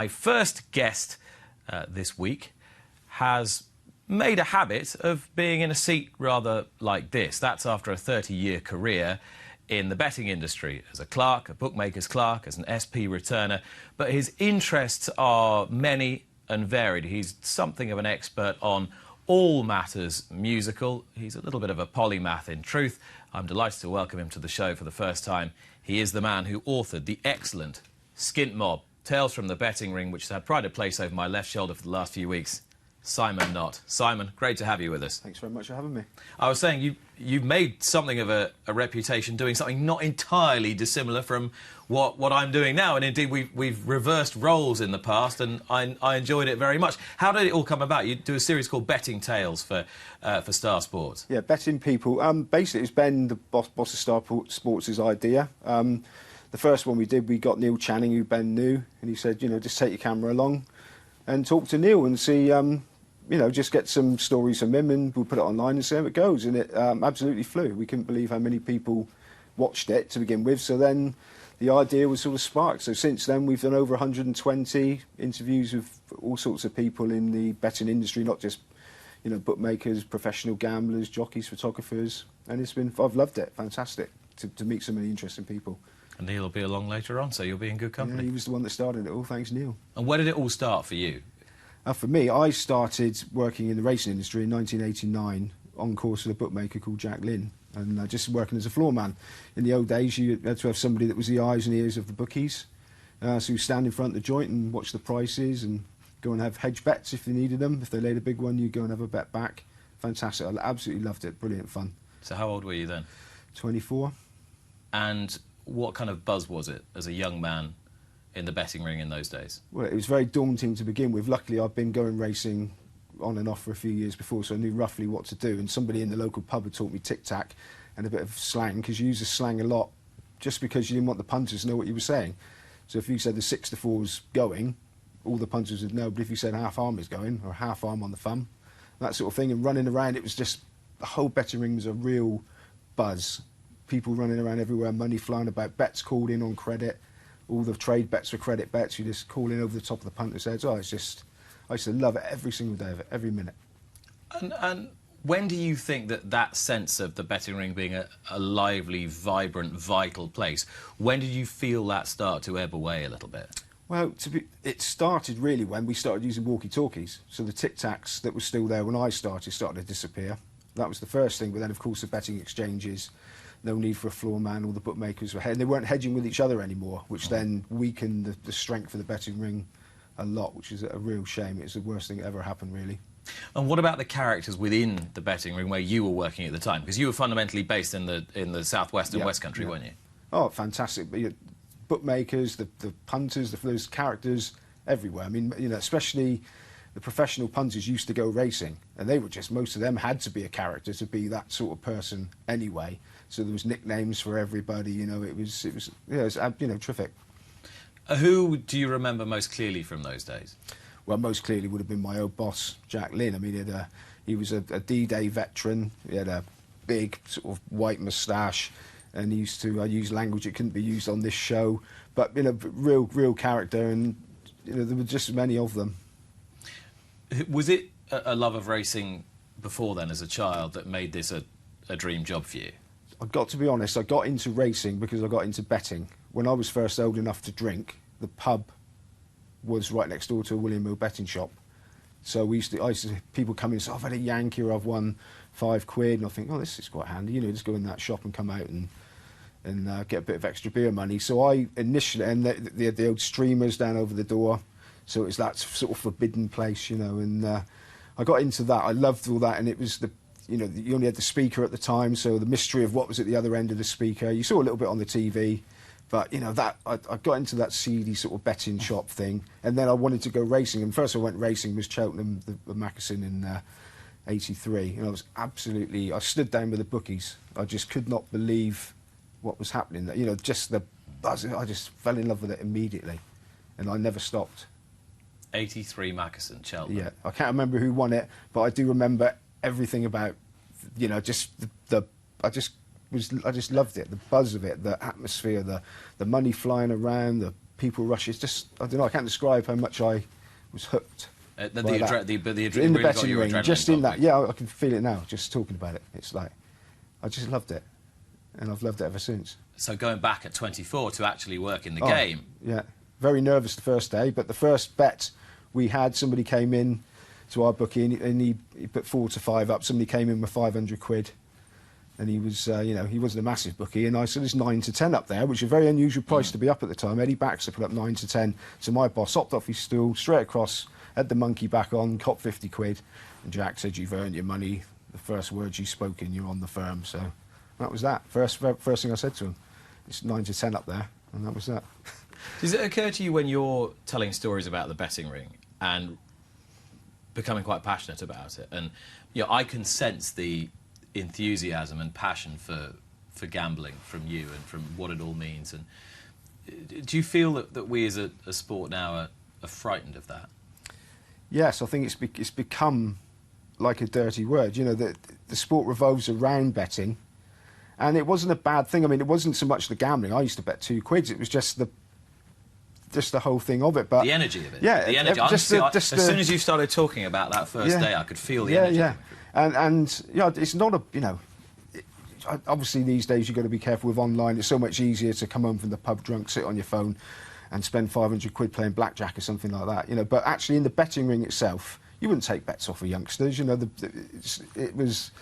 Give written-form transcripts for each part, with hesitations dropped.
My first guest this week has made a habit of being in a seat rather like this. That's after a 30-year career in the betting industry as a clerk, a bookmaker's clerk, as an SP returner. But his interests are many and varied. He's something of an expert on all matters musical. He's a little bit of a polymath in truth. I'm delighted to welcome him to the show for the first time. He is the man who authored the excellent Skint Mob, Tales from the Betting Ring, which has had pride of place over my left shoulder for the last few weeks. Simon Nott. Simon, great to have you with us. Thanks very much for having me. I was saying you've made something of a reputation doing something not entirely dissimilar from what I'm doing now, and indeed we've reversed roles in the past, and I enjoyed it very much. How did it all come about? You do a series called Betting Tales for Star Sports. Yeah, Betting People. Basically, it's Ben, the boss of Star Sports' idea. The first one we did, we got Neil Channing, who Ben knew, and he said, just take your camera along and talk to Neil and see, just get some stories from him, and we'll put it online and see how it goes. And it absolutely flew. We couldn't believe how many people watched it to begin with. So then the idea was sort of sparked. So since then, we've done over 120 interviews with all sorts of people in the betting industry, not just, bookmakers, professional gamblers, jockeys, photographers. And I've loved it. Fantastic to meet so many interesting people. And Neil will be along later on, so you'll be in good company. Yeah, he was the one that started it all. Thanks, Neil. And where did it all start for you? For me, I started working in the racing industry in 1989 on course with a bookmaker called Jack Lynn, and just working as a floor man. In the old days, you had to have somebody that was the eyes and ears of the bookies. So you stand in front of the joint and watch the prices and go and have hedge bets if you needed them. If they laid a big one, you go and have a bet back. Fantastic. I absolutely loved it. Brilliant fun. So how old were you then? 24. And what kind of buzz was it as a young man in the betting ring in those days? Well, it was very daunting to begin with. Luckily, I'd been going racing on and off for a few years before, so I knew roughly what to do. And somebody in the local pub had taught me tic-tac and a bit of slang, because you use the slang a lot just because you didn't want the punters to know what you were saying. So if you said the 6 to 4 was going, all the punters would know. But if you said half arm is going, or half arm on the thumb, that sort of thing, and running around, it was just, the whole betting ring was a real buzz. People running around everywhere, money flying about, bets called in on credit. All the trade bets were credit bets. You just call in over the top of the punter's heads. I used to love it every single day of it, every minute. And when do you think that sense of the betting ring being a lively, vibrant, vital place, when did you feel that start to ebb away a little bit? Well, it started really when we started using walkie-talkies. So the tic-tacs that were still there when I started to disappear. That was the first thing. But then, of course, the betting exchanges, no need for a floor man, all the bookmakers were they weren't hedging with each other anymore, which then weakened the strength of the betting ring a lot, which is a real shame. It's the worst thing that ever happened, really. And what about the characters within the betting ring where you were working at the time? Because you were fundamentally based in the southwest and west country, weren't you? Oh, fantastic. But, bookmakers, the punters, those characters everywhere. I mean, especially the professional punters used to go racing, and they were just, most of them had to be a character to be that sort of person anyway. So there was nicknames for everybody. It was terrific. Who do you remember most clearly from those days? Well, most clearly would have been my old boss, Jack Lynn. I mean, he was a D-Day veteran. He had a big sort of white moustache, and he used to use language that couldn't be used on this show. But real character, and there were just many of them. Was it a love of racing before then, as a child, that made this a dream job for you? I've got to be honest, I got into racing because I got into betting. When I was first old enough to drink, the pub was right next door to a William Hill betting shop. So I used to people come in and say, I've had a Yankee, or I've won £5, and I think, oh, this is quite handy, just go in that shop and come out and get a bit of extra beer money. So I initially, and they had the old streamers down over the door, so it was that sort of forbidden place, and I got into that. I loved all that, and it was you only had the speaker at the time, so the mystery of what was at the other end of the speaker. You saw a little bit on the TV, but that I got into that seedy sort of betting shop thing, and then I wanted to go racing. And first I went racing was Cheltenham, the Mackerson in '83, and I stood down with the bookies. I just could not believe what was happening. Just the buzz. I just fell in love with it immediately, and I never stopped. '83 Mackerson, Cheltenham. Yeah, I can't remember who won it, but I do remember everything about, just I just loved it, the buzz of it, the atmosphere, the money flying around, the people rush. It's just, I don't know, I can't describe how much I was hooked. But by the that. adrenaline In the really got betting your ring, adrenaline just in that, pumping. yeah, I can feel it now, just talking about it. It's like, I just loved it. And I've loved it ever since. So going back at 24 to actually work in the Oh, game. Yeah, very nervous the first day, but the first bet we had, somebody came in to our bookie and he put 4 to 5 up. Somebody came in with 500 quid. And he was, you know, he wasn't a massive bookie. And I said, there's 9 to 10 up there, which is a very unusual price to be up at the time. Eddie Baxter put up 9 to 10. So my boss hopped off his stool, straight across, had the monkey back on, copped 50 quid. And Jack said, you've earned your money. The first words you spoke in, you're on the firm. So that was that. First thing I said to him, it's 9 to 10 up there. And that was that. Does it occur to you when you're telling stories about the betting ring and becoming quite passionate about it? And, you know, I can sense the enthusiasm and passion for gambling from you and from what it all means. And do you feel that we as a sport now are frightened of that? Yes, I think it's become like a dirty word. You know, the sport revolves around betting, and it wasn't a bad thing. I mean, it wasn't so much the gambling. I used to bet 2 quids. It was just the whole thing of it. But the energy of it. Yeah, the energy. As soon as you started talking about that first day, I could feel the energy. Yeah, and you know, it's not a, you know, obviously these days you've got to be careful with online. It's so much easier to come home from the pub drunk, sit on your phone and spend 500 quid playing blackjack or something like that, you know. But actually in the betting ring itself, you wouldn't take bets off of youngsters, you know. It was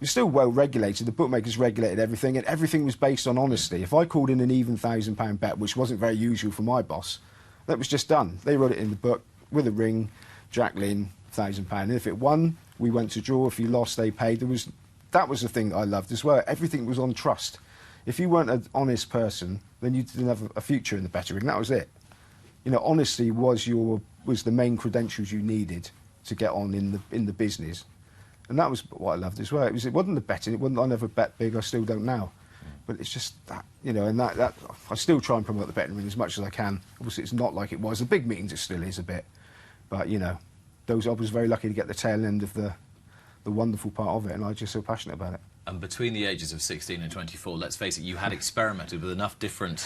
still well regulated. The bookmakers regulated everything, and everything was based on honesty. If I called in an even £1,000 bet, which wasn't very usual for my boss, that was just done. They wrote it in the book with a ring, Jack Lynn, £1,000. And if it won, we went to draw. If you lost, they paid. That was the thing that I loved as well. Everything was on trust. If you weren't an honest person, then you didn't have a future in the betting ring. That was it. You know, honesty was the main credentials you needed to get on in the business, and that was what I loved as well. It wasn't the betting. It wasn't. I never bet big. I still don't now, but it's just that, you know. And that I still try and promote the betting ring as much as I can. Obviously, it's not like it was. The big meetings, it still is a bit, but you know, I was very lucky to get the tail end of the wonderful part of it, and I'm just so passionate about it. And between the ages of 16 and 24, let's face it, you had experimented with enough different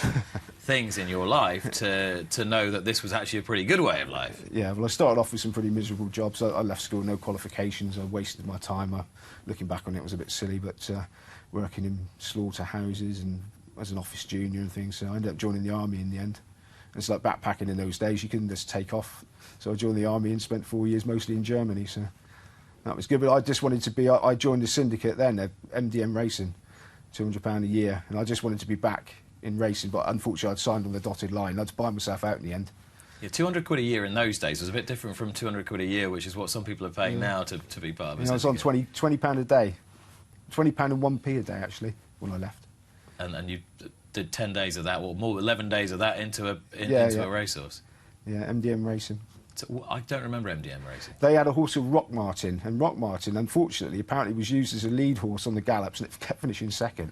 things in your life to know that this was actually a pretty good way of life. Yeah, well, I started off with some pretty miserable jobs. I left school, no qualifications. I wasted my time. Looking back on it, was a bit silly, but working in slaughterhouses and as an office junior and things. So I ended up joining the army in the end. And it's like backpacking in those days. You couldn't just take off. So I joined the army and spent 4 years mostly in Germany. So that was good, but I just wanted to be. I joined the syndicate then, MDM Racing, £200 a year, and I just wanted to be back in racing. But unfortunately, I'd signed on the dotted line. I'd buy myself out in the end. Yeah, 200 quid a year in those days was a bit different from 200 quid a year, which is what some people are paying now to be part of it. I was on £20 a day, £20 and 1p a day actually when I left. And you did 10 days of that, or more, 11 days of that into a racehorse. Yeah, MDM Racing. So, I don't remember MDM Racing. They had a horse called Rock Martin, and Rock Martin, unfortunately, apparently was used as a lead horse on the gallops, and it kept finishing second.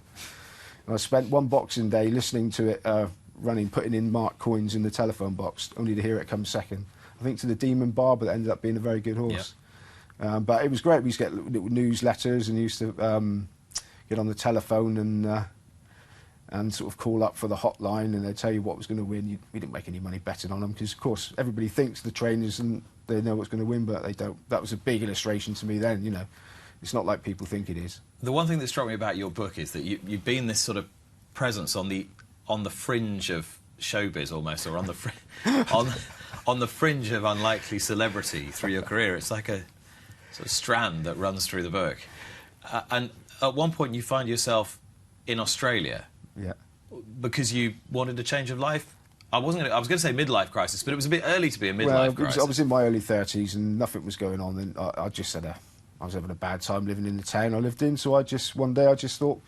And I spent one Boxing Day listening to it running, putting in marked coins in the telephone box, only to hear it come second. I think to the Demon Barber, that ended up being a very good horse. Yep. But it was great. We used to get little newsletters, and used to get on the telephone and sort of call up for the hotline, and they'd tell you what was going to win. We didn't make any money betting on them because, of course, everybody thinks the trainers and they know what's going to win, but they don't. That was a big illustration to me then, you know. It's not like people think it is. The one thing that struck me about your book is that you've been this sort of presence on the fringe of showbiz almost, or on the fringe of unlikely celebrity through your career. It's like a sort of strand that runs through the book. And at one point you find yourself in Australia. Yeah. Because you wanted a change of life? I was going to say midlife crisis, but it was a bit early to be a midlife crisis. I was in my early 30s and nothing was going on, and I just said I was having a bad time living in the town I lived in, so one day I just thought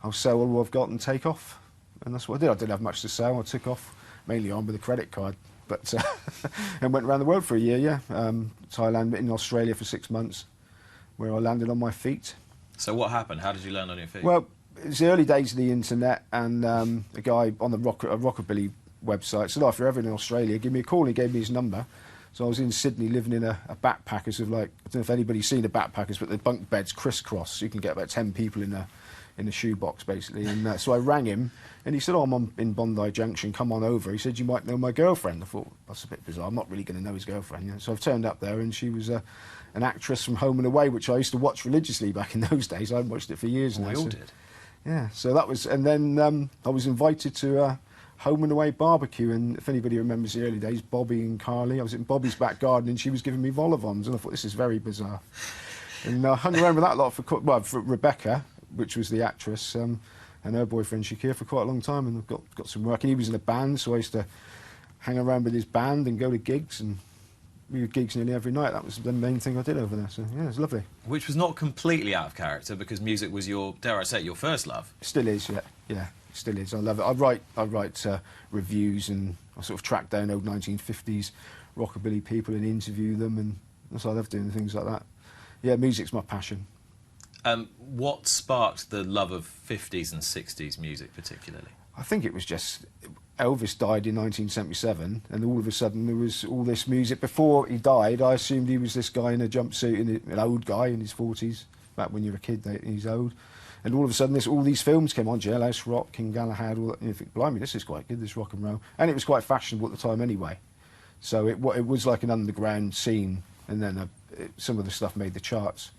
I'll sell all I've got and take off, and that's what I did. I didn't have much to sell. I took off mainly on with a credit card, but and went around the world for a year. Yeah, Thailand, in Australia for 6 months, where I landed on my feet. So what happened? How did you land on your feet? Well, it was the early days of the internet, and a guy on the Rockabilly website said, "Oh, if you're ever in Australia, give me a call." And he gave me his number. So I was in Sydney living in a backpackers of, like, I don't know if anybody's seen a backpackers, but the bunk beds crisscross. So you can get about 10 people in in a shoebox, basically. And so I rang him, and he said, "Oh, I'm in Bondi Junction, come on over." He said, "You might know my girlfriend." I thought, that's a bit bizarre. I'm not really going to know his girlfriend. You know? So I've turned up there, and she was an actress from Home and Away, which I used to watch religiously back in those days. I hadn't watched it for years now. We all did. Yeah, so that was... And then I was invited to Home and Away barbecue, and if anybody remembers the early days, Bobby and Carly, I was in Bobby's back garden, and she was giving me vol-au-vents, and I thought, this is very bizarre. And I hung around with that lot for Rebecca, which was the actress, and her boyfriend Shakir for quite a long time, and I've got some work. And he was in a band, so I used to hang around with his band and go to gigs, and we had gigs nearly every night. That was the main thing I did over there, so yeah, it was lovely. Which was not completely out of character, because music was your, dare I say, your first love. Still is, yeah, still is. I love it. I write reviews, and I sort of track down old 1950s rockabilly people and interview them, and that's I love doing things like that. Yeah, music's my passion. What sparked the love of 50s and 60s music particularly? I think it was just Elvis died in 1977, and all of a sudden there was all this music. Before he died, I assumed he was this guy in a jumpsuit, an old guy in his 40s. Back when you're a kid, he's old. And all of a sudden, all these films came on, Jailhouse Rock, King Galahad, all that, and you think, blimey, this is quite good, this rock and roll. And it was quite fashionable at the time anyway. So it was like an underground scene, and then some of the stuff made the charts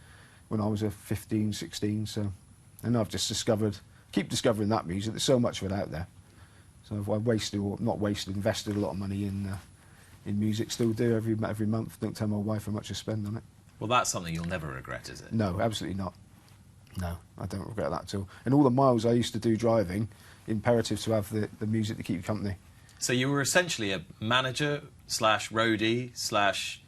when I was 15, 16. So, and I've just keep discovering that music. There's so much of it out there. So I've invested a lot of money in music. Still do every month. Don't tell my wife how much I spend on it. Well, that's something you'll never regret, is it? No, absolutely not. No, I don't regret that at all. And all the miles I used to do driving, imperative to have the music to keep you company. So you were essentially a manager / roadie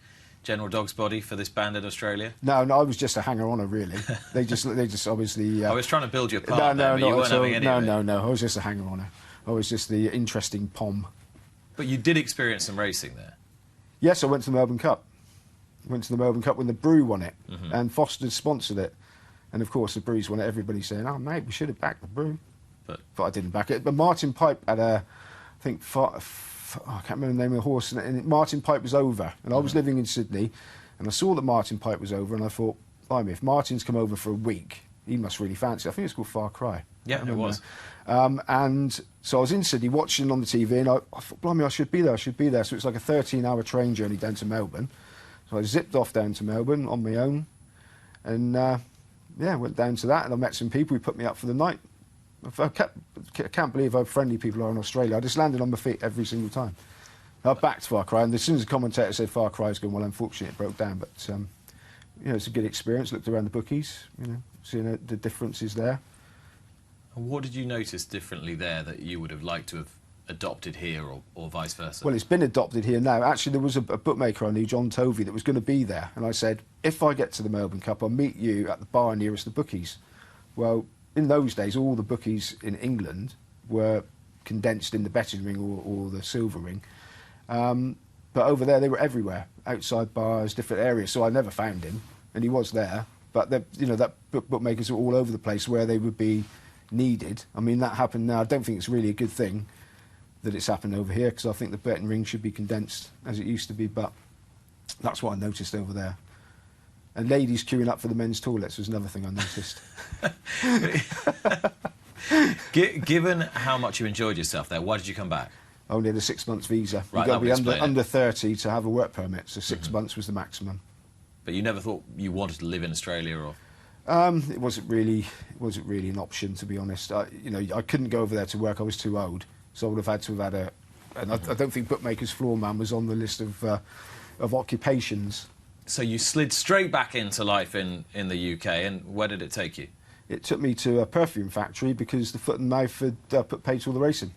/ general dog's body for this band in Australia? No, I was just a hanger-oner, really. They just obviously... I was trying to build you a part there, but you weren't having any of it. No, I was just a hanger-oner. I was just the interesting pom. But you did experience some racing there? Yes, I went to the Melbourne Cup. Went to the Melbourne Cup when the Brew won it, and Foster's sponsored it. And of course, the Brew's won it. Everybody's saying, "Oh, mate, we should have backed the Brew." But I didn't back it. But Martin Pipe had I can't remember the name of the horse, and Martin Pipe was over. And I was living in Sydney, and I saw that Martin Pipe was over, and I thought, blimey, if Martin's come over for a week, he must really fancy it. I think it's called Far Cry. Yeah, it was. And so I was in Sydney watching on the TV, and I thought, blimey, I should be there. So it's like a 13-hour train journey down to Melbourne. So I zipped off down to Melbourne on my own, and went down to that, and I met some people who put me up for the night. I can't believe how friendly people are in Australia. I just landed on my feet every single time. I backed Far Cry, and as soon as the commentator said Far Cry is going, well, unfortunately it broke down, but it's a good experience. Looked around the bookies, seeing the differences there. And what did you notice differently there that you would have liked to have adopted here, or vice versa? Well, it's been adopted here now. Actually, there was a bookmaker I knew, John Tovey, that was going to be there, and I said, if I get to the Melbourne Cup, I'll meet you at the bar nearest the bookies. Well, in those days, all the bookies in England were condensed in the betting ring or the silver ring, but over there they were everywhere, outside bars, different areas. So I never found him, and he was there. But that bookmakers are all over the place where they would be needed. I mean, that happened now. I don't think it's really a good thing that it's happened over here, because I think the betting ring should be condensed as it used to be, but that's what I noticed over there. And ladies queuing up for the men's toilets was another thing I noticed. Given how much you enjoyed yourself there, why did you come back? I only had a 6 months visa. Right, You've got to be under 30 to have a work permit, so 6 months was the maximum. But you never thought you wanted to live in Australia, or...? It wasn't really an option, to be honest. I couldn't go over there to work. I was too old. So I would have had to have had and I don't think bookmaker's floor man was on the list of occupations. So you slid straight back into life in the UK, and where did it take you? It took me to a perfume factory because the Foot and Mouth had put paid to all the racing.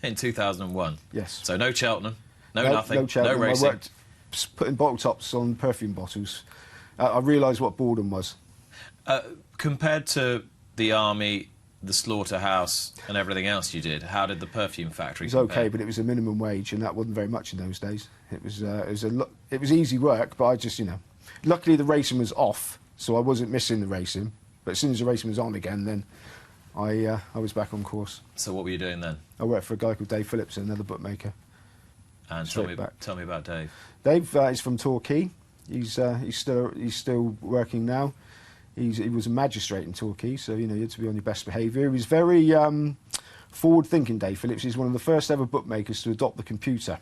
In 2001? Yes. So no Cheltenham, nothing, no Cheltenham. no racing? I worked putting bottle tops on perfume bottles. I realised what boredom was. Compared to the army, the slaughterhouse and everything else you did, how did the perfume factory compare? It was okay, but it was a minimum wage, and that wasn't very much in those days. It was easy work, but I just, luckily the racing was off, so I wasn't missing the racing. But as soon as the racing was on again, then I was back on course. So what were you doing then? I worked for a guy called Dave Phillips, another bookmaker. And tell me about Dave. Dave is from Torquay. He's still working now. He was a magistrate in Torquay, so you had to be on your best behaviour. He was very forward-thinking. Dave Phillips is one of the first ever bookmakers to adopt the computer.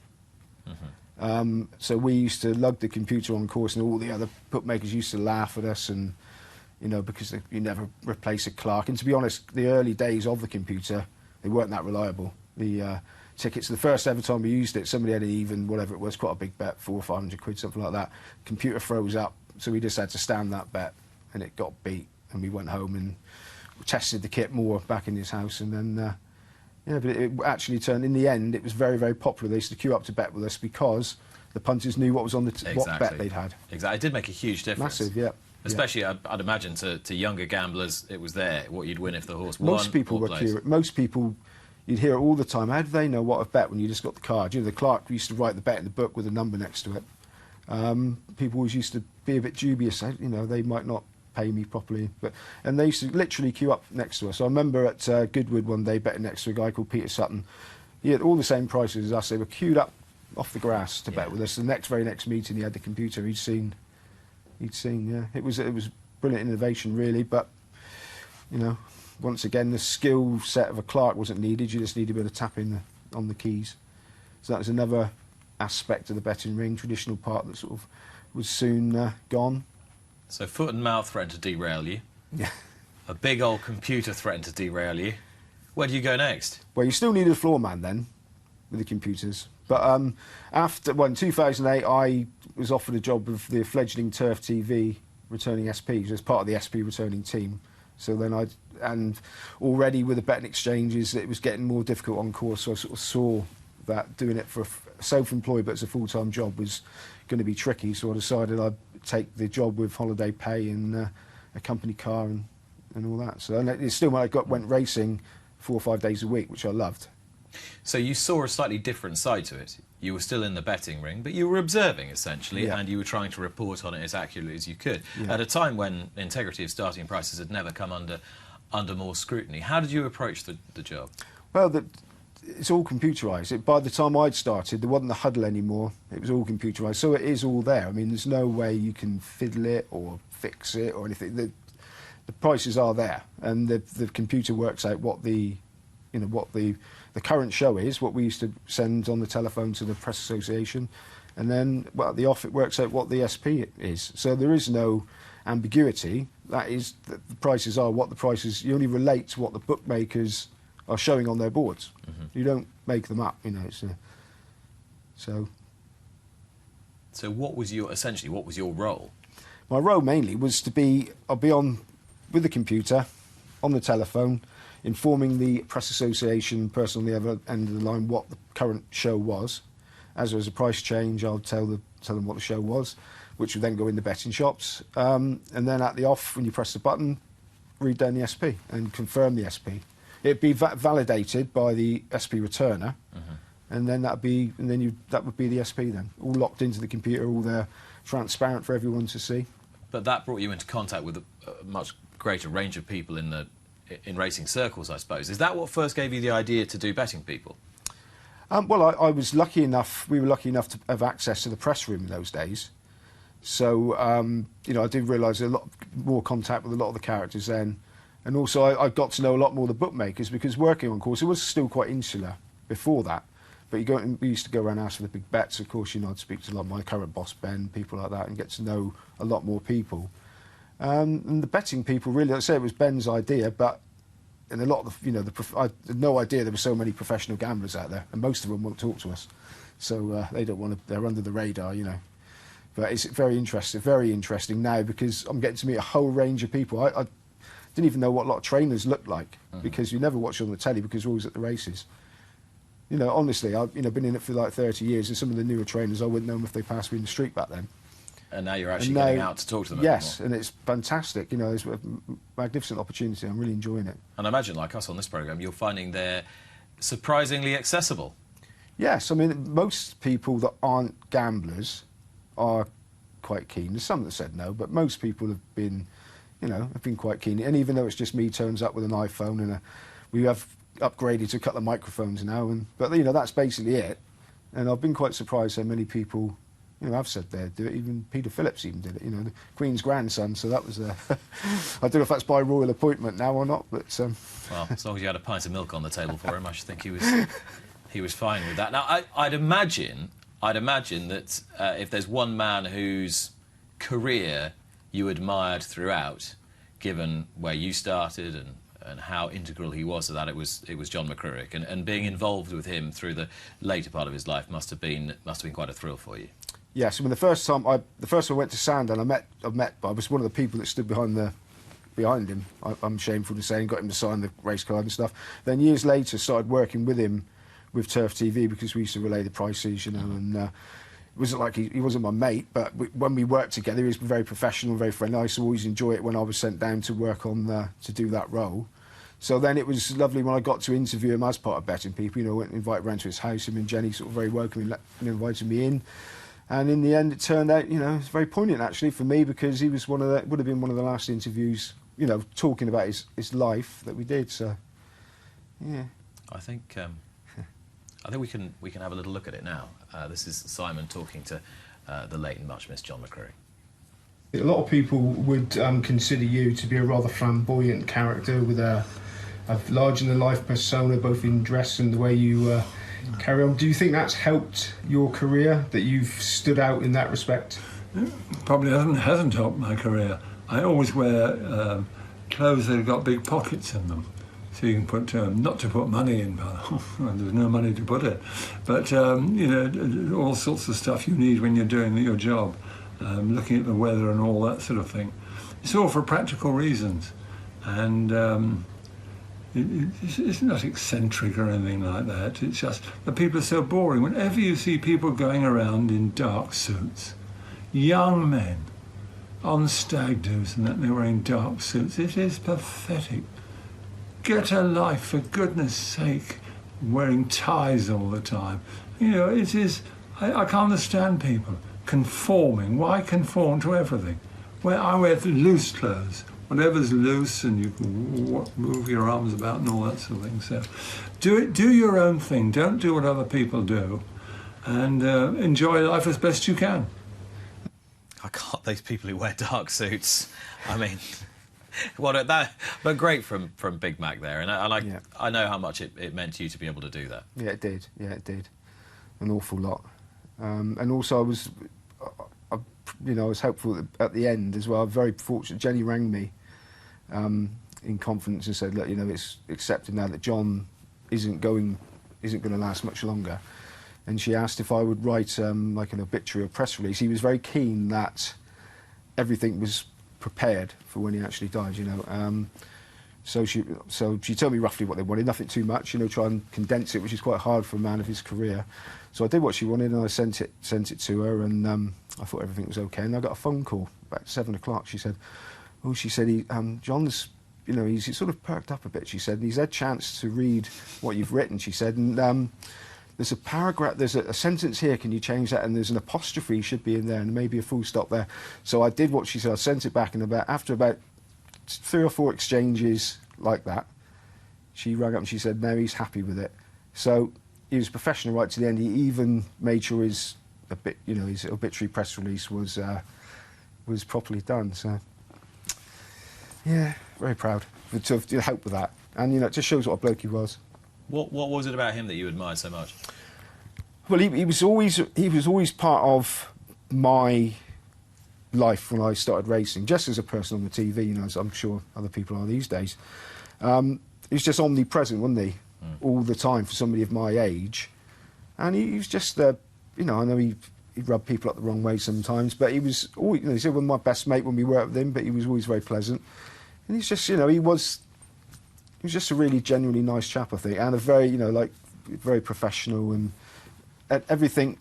So we used to lug the computer on course, and all the other bookmakers used to laugh at us, and because you never replace a clerk. And to be honest, the early days of the computer, they weren't that reliable. The tickets, the first ever time we used it, somebody had an even, whatever it was, quite a big bet, 400 or 500 quid, something like that. Computer froze up, so we just had to stand that bet, and it got beat, and we went home and tested the kit more back in his house, and then but it actually turned, in the end, it was very, very popular. They used to queue up to bet with us because the punters knew what was on the what bet they'd had. Exactly, it did make a huge difference. Massive, yeah. Especially, I'd imagine, to younger gamblers, it was there, what you'd win if the horse won. Most people were curious. Most people, you'd hear it all the time. How do they know what I've bet when you just got the card? The clerk used to write the bet in the book with a number next to it. People always used to be a bit dubious. They might not pay me properly, and they used to literally queue up next to us. I remember at Goodwood one day betting next to a guy called Peter Sutton. He had all the same prices as us. They were queued up off the grass to bet with us. The very next meeting, he had the computer. He'd seen. Yeah, it was brilliant innovation, really. But once again, the skill set of a clerk wasn't needed. You just needed a bit of tapping on the keys. So that was another aspect of the betting ring, traditional part that sort of was soon gone. So foot and mouth threatened to derail you. Yeah. A big old computer threatened to derail you. Where do you go next? Well, you still needed a floor man then, with the computers. But in 2008, I was offered a job with the fledgling Turf TV returning SPs as part of the SP returning team. So then and already with the betting exchanges, it was getting more difficult on course. So I sort of saw that doing it for self-employed but as a full-time job was going to be tricky. So I decided I'd take the job with holiday pay and a company car and all that. So and it's still when I went racing 4 or 5 days a week, which I loved. So you saw a slightly different side to it. You were still in the betting ring, but you were observing, essentially, and you were trying to report on it as accurately as you could, at a time when integrity of starting prices had never come under more scrutiny. How did you approach the job? Well, it's all computerised. By the time I'd started, there wasn't the huddle anymore. It was all computerised, so it is all there. I mean, there's no way you can fiddle it or fix it or anything. The prices are there, and the computer works out what the current show is, what we used to send on the telephone to the Press Association, and then at the off it works out what the SP is. So there is no ambiguity. That is, the prices are what the prices. You only relate to what the bookmakers are showing on their boards. You don't make them up. So what was your role? My role mainly was I'll be on with the computer, on the telephone, informing the Press Association person on the other end of the line what the current show was. As there was a price change, I'll tell them what the show was, which would then go in the betting shops. And then at the off, when you press the button, read down the SP and confirm the SP. It'd be validated by the SP returner, and then that would be the SP then, all locked into the computer, all there, transparent for everyone to see. But that brought you into contact with a much greater range of people in racing circles, I suppose. Is that what first gave you the idea to do betting people? Well, I was lucky enough. We were lucky enough to have access to the press room in those days. So I did realise a lot more contact with a lot of the characters then. And also, I got to know a lot more of the bookmakers because working on course, it was still quite insular before that. But we used to go around and ask for the big bets. Of course, I'd speak to a lot of my current boss, Ben, people like that, and get to know a lot more people. And the betting people, really, like I say, it was Ben's idea, but and a lot of I had no idea there were so many professional gamblers out there, and most of them won't talk to us. So they don't want to, they're under the radar, But it's very interesting now because I'm getting to meet a whole range of people. I didn't even know what a lot of trainers looked like because you never watch it on the telly because we're always at the races. Honestly, I've been in it for like 30 years, and some of the newer trainers, I wouldn't know them if they passed me in the street back then. And now you're actually getting out to talk to them. Yes, and it's fantastic. It's a magnificent opportunity. I'm really enjoying it. And I imagine, like us on this programme, you're finding they're surprisingly accessible. Yes, I mean, most people that aren't gamblers are quite keen. There's some that said no, but most people have been quite keen. And even though it's just me turns up with an iPhone and we have upgraded to a couple of microphones now, but that's basically it. And I've been quite surprised how many people You know, I've said they'd do it. Even Peter Phillips even did it. You know, the Queen's grandson. So that was I don't know if that's by royal appointment now or not, but well, as long as you had a pint of milk on the table for him, I should think he was fine with that. Now, I'd imagine that if there's one man whose career you admired throughout, given where you started and how integral he was to that, it was John McCririck, and being involved with him through the later part of his life must have been quite a thrill for you. Yes, I mean the first time I went to Sandown, I was one of the people that stood behind him. I'm shameful to say, and got him to sign the race card and stuff. Then years later, started working with him with Turf TV because we used to relay the prices, you know, and it wasn't like he wasn't my mate, but when we worked together, he was very professional, very friendly. I used to always enjoy it when I was sent down to work on to do that role. So then it was lovely when I got to interview him as part of Betting People. You know, went and invited round to his house. Him and Jenny sort of very welcoming, invited me in. And in the end, it turned out, you know, it's very poignant actually for me because he was would have been one of the last interviews, you know, talking about his life that we did. So, yeah. I think we can have a little look at it now. This is Simon talking to the late and much missed John McCririck. A lot of people would consider you to be a rather flamboyant character with a larger-than-life persona, both in dress and the way you carry on. Do you think that's helped your career, that you've stood out in that respect? Probably hasn't helped my career. I always wear clothes that have got big pockets in them, so you can put not to put money in, but there's no money to put it, but you know, all sorts of stuff you need when you're doing your job, looking at the weather and all that sort of thing. It's all for practical reasons, and it's not eccentric or anything like that. It's just that people are so boring. Whenever you see people going around in dark suits, young men on stag do's and that, they're wearing dark suits, it is pathetic. Get a life, for goodness sake, wearing ties all the time. You know, it is, I can't understand people conforming. Why conform to everything? Well, I wear loose clothes. Whatever's loose, and you can move your arms about and all that sort of thing. So do your own thing. Don't do what other people do, and enjoy life as best you can. I can't, those people who wear dark suits. I mean, but great from Big Mac there, and I know how much it meant to you to be able to do that. Yeah, it did. Yeah, it did. An awful lot. And also I was helpful at the end as well. I'm very fortunate. Jenny rang me in confidence and said, look, you know, it's accepted now that John isn't going to last much longer. And she asked if I would write like an obituary or press release. He was very keen that everything was prepared for when he actually died, you know. So she told me roughly what they wanted, nothing too much, you know, try and condense it, which is quite hard for a man of his career. So I did what she wanted, and I sent it to her, and I thought everything was okay. And I got a phone call about 7 o'clock. She said, John's, you know, he's sort of perked up a bit. She said, he's had a chance to read what you've written. She said, and there's a paragraph, there's a sentence here. Can you change that? And there's an apostrophe should be in there, and maybe a full stop there. So I did what she said. I sent it back, and after about 3 or 4 exchanges like that, she rang up and she said, no, he's happy with it. So he was professional right to the end. He even made sure his obituary press release was properly done. So yeah, very proud to help with that, and you know, it just shows what a bloke he was. What was it about him that you admired so much? Well, he was always part of my life when I started racing, just as a person on the TV, you know, as I'm sure other people are these days. He was just omnipresent, wasn't he? All the time for somebody of my age. And he was just, you know, I know he rubbed people up the wrong way sometimes, but he was always, you know, he was my best mate when we worked with him, but he was always very pleasant. And he's just, you know, he was just a really genuinely nice chap, I think, and a very, you know, like, very professional, and everything,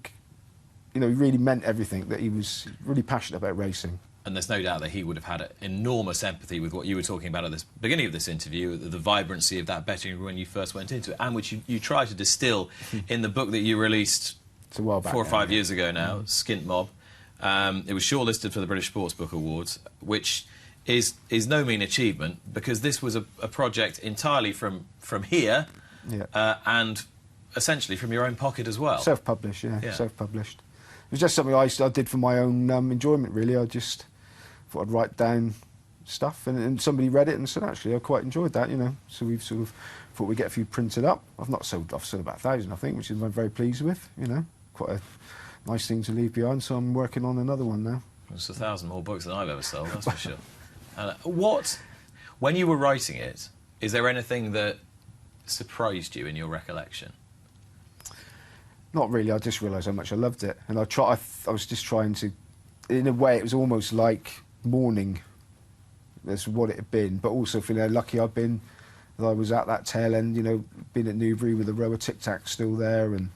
you know, he really meant everything, that he was really passionate about racing. And there's no doubt that he would have had enormous empathy with what you were talking about at the beginning of this interview, the vibrancy of that betting room when you first went into it, and which you tried to distill in the book that you released 4 or 5 years ago now, Skint Mob. It was shortlisted for the British Sports Book Awards, which is no mean achievement, because this was a project entirely from here, and essentially from your own pocket as well. Self-published, yeah. Self-published. was just something I did for my own enjoyment, really. I just thought I'd write down stuff, and somebody read it and said, actually, I quite enjoyed that, you know. So we've sort of thought we'd get a few printed up. I've sold about 1,000, I think, which I'm very pleased with, you know. Quite a nice thing to leave behind, so I'm working on another one now. It's 1,000 more books than I've ever sold, that's for sure. When you were writing it, is there anything that surprised you in your recollection? Not really. I just realised how much I loved it, and I was just trying to, in a way, it was almost like mourning. That's what it had been, but also feeling how lucky I've been that I was at that tail end. You know, being at Newbury with the row of Tic Tacs still there, and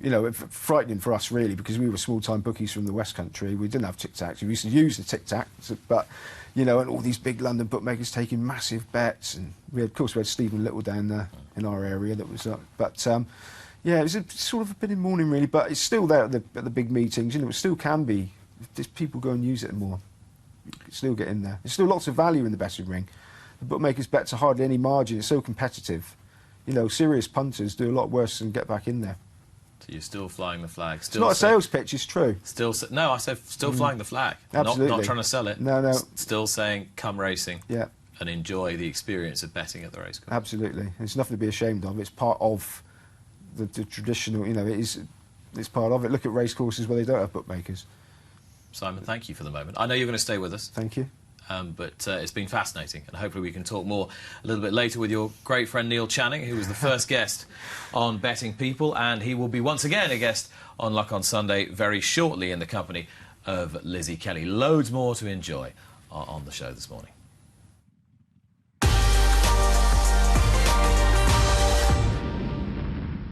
you know, frightening for us really, because we were small-time bookies from the West Country. We didn't have Tic Tacs. We used to use the Tic Tacs, but you know, and all these big London bookmakers taking massive bets, and of course, we had Stephen Little down there in our area that was up, but. Yeah, it was sort of a bit in mourning, really, but it's still there at the big meetings. You know, it still can be. Just people go and use it more. You can still get in there. There's still lots of value in the betting ring. The bookmakers' bets are hardly any margin. It's so competitive. You know, serious punters do a lot worse than get back in there. So you're still flying the flag. It's not a sales pitch, it's true. No, I said still flying the flag. Absolutely. Not trying to sell it. No. Still saying, come racing. Yeah. And enjoy the experience of betting at the racecourse. Absolutely. It's nothing to be ashamed of. It's part of the traditional, you know, it's part of it. Look at racecourses where they don't have bookmakers. Simon, thank you for the moment. I know you're going to stay with us. Thank you. But it's been fascinating, and hopefully we can talk more a little bit later with your great friend Neil Channing, who was the first guest on Betting People, and he will be once again a guest on Luck on Sunday very shortly in the company of Lizzie Kelly. Loads more to enjoy on the show this morning.